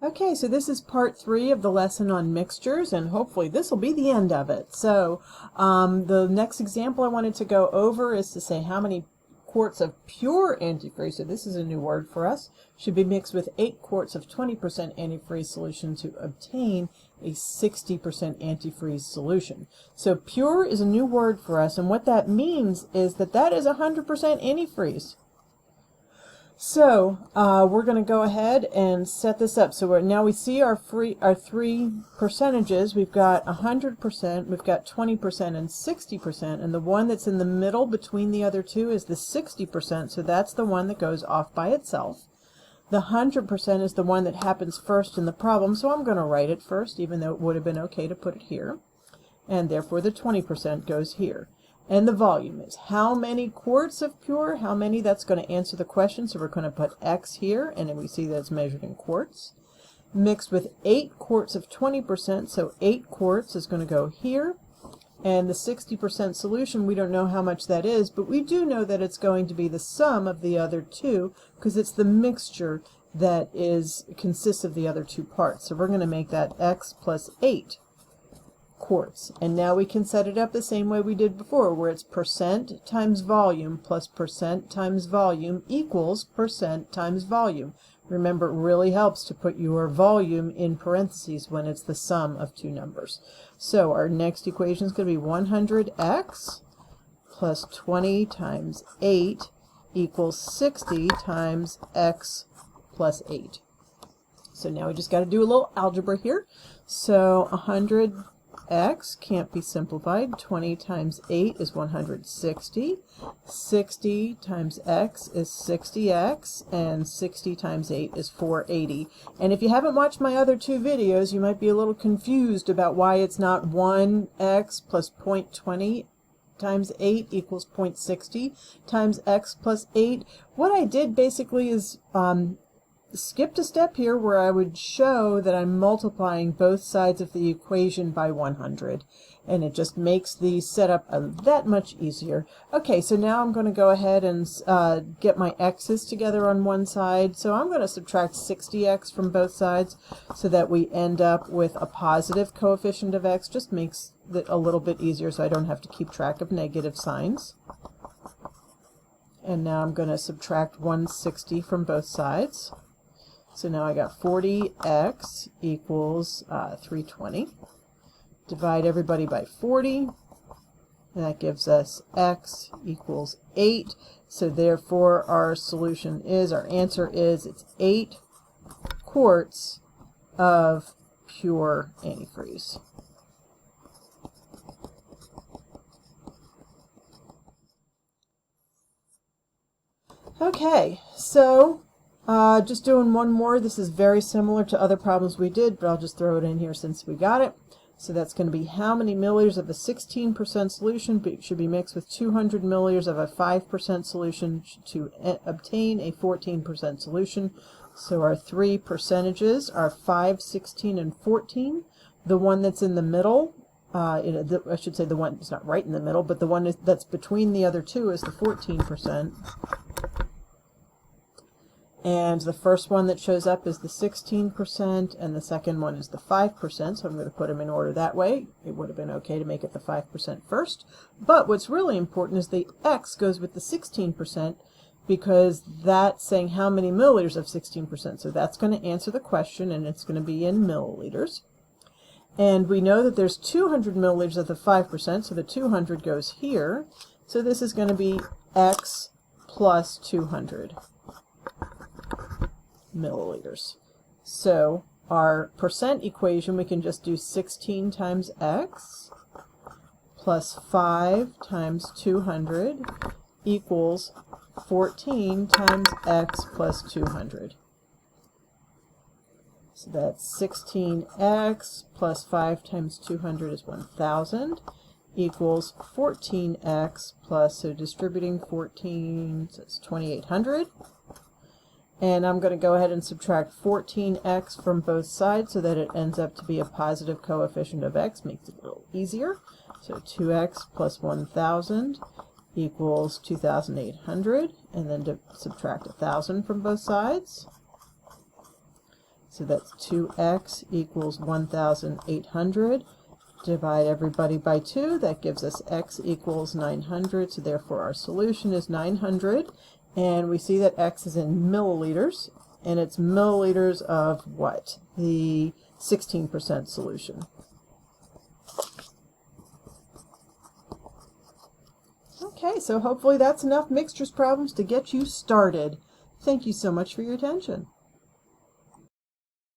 Okay, so this is part 3 of the lesson on mixtures, and hopefully this will be the end of it. So the next example I wanted to go over is to say how many quarts of pure antifreeze, so this is a new word for us, should be mixed with 8 quarts of 20% antifreeze solution to obtain a 60% antifreeze solution. So pure is a new word for us, and what that means is that that is 100% antifreeze. So we're going to go ahead and set this up. So now we see our three percentages. We've got 100%, we've got 20%, and 60%. And the one that's in the middle between the other two is the 60%. So that's the one that goes off by itself. The 100% is the one that happens first in the problem. So I'm going to write it first, even though it would have been okay to put it here. And therefore the 20% goes here. And the volume is how many quarts of pure, how many, that's going to answer the question. So we're going to put X here, and then we see that it's measured in quarts. Mixed with 8 quarts of 20%, so 8 quarts is going to go here. And the 60% solution, we don't know how much that is, but we do know that it's going to be the sum of the other two, because it's the mixture that consists of the other two parts. So we're going to make that X plus 8 quarts. And now we can set it up the same way we did before, where it's percent times volume plus percent times volume equals percent times volume. Remember, it really helps to put your volume in parentheses when it's the sum of two numbers. So our next equation is going to be 100x plus 20 times 8 equals 60 times x plus 8. So now we just got to do a little algebra here. So 100x can't be simplified. 20 times 8 is 160. 60 times x is 60x, and 60 times 8 is 480. And if you haven't watched my other two videos, you might be a little confused about why it's not 1x plus 0.20 times 8 equals 0.60 times x plus 8. What I did basically is skipped a step here where I would show that I'm multiplying both sides of the equation by 100, and it just makes the setup that much easier. Okay, so now I'm going to go ahead and get my x's together on one side. So I'm going to subtract 60x from both sides so that we end up with a positive coefficient of x. Just makes it a little bit easier so I don't have to keep track of negative signs. And now I'm going to subtract 160 from both sides. So now I got 40x equals 320. Divide everybody by 40, and that gives us x equals 8. So therefore our solution is, our answer is, it's 8 quarts of pure antifreeze. Okay, so just doing one more. This is very similar to other problems we did, but I'll just throw it in here since we got it. So that's going to be how many milliliters of a 16% solution should be mixed with 200 milliliters of a 5% solution to obtain a 14% solution. So our three percentages are 5, 16, and 14. The one that's in the middle, I should say the one that's not right in the middle, but the one that's between the other two is the 14%. And the first one that shows up is the 16%, and the second one is the 5%, so I'm going to put them in order that way. It would have been okay to make it the 5% first. But what's really important is the x goes with the 16%, because that's saying how many milliliters of 16%. So that's going to answer the question, and it's going to be in milliliters. And we know that there's 200 milliliters of the 5%, so the 200 goes here. So this is going to be x plus 200 milliliters. So our percent equation, we can just do 16 times x plus 5 times 200 equals 14 times x plus 200. So that's 16x plus 5 times 200 is 1000 equals 14x plus, so distributing 14, so it's 2800. And I'm going to go ahead and subtract 14x from both sides so that it ends up to be a positive coefficient of x. Makes it a little easier. So 2x plus 1000 equals 2800. And then to subtract 1000 from both sides. So that's 2x equals 1,800. Divide everybody by 2. That gives us x equals 900. So therefore our solution is 900. And we see that x is in milliliters. And it's milliliters of what? The 16% solution. Okay, so hopefully that's enough mixtures problems to get you started. Thank you so much for your attention.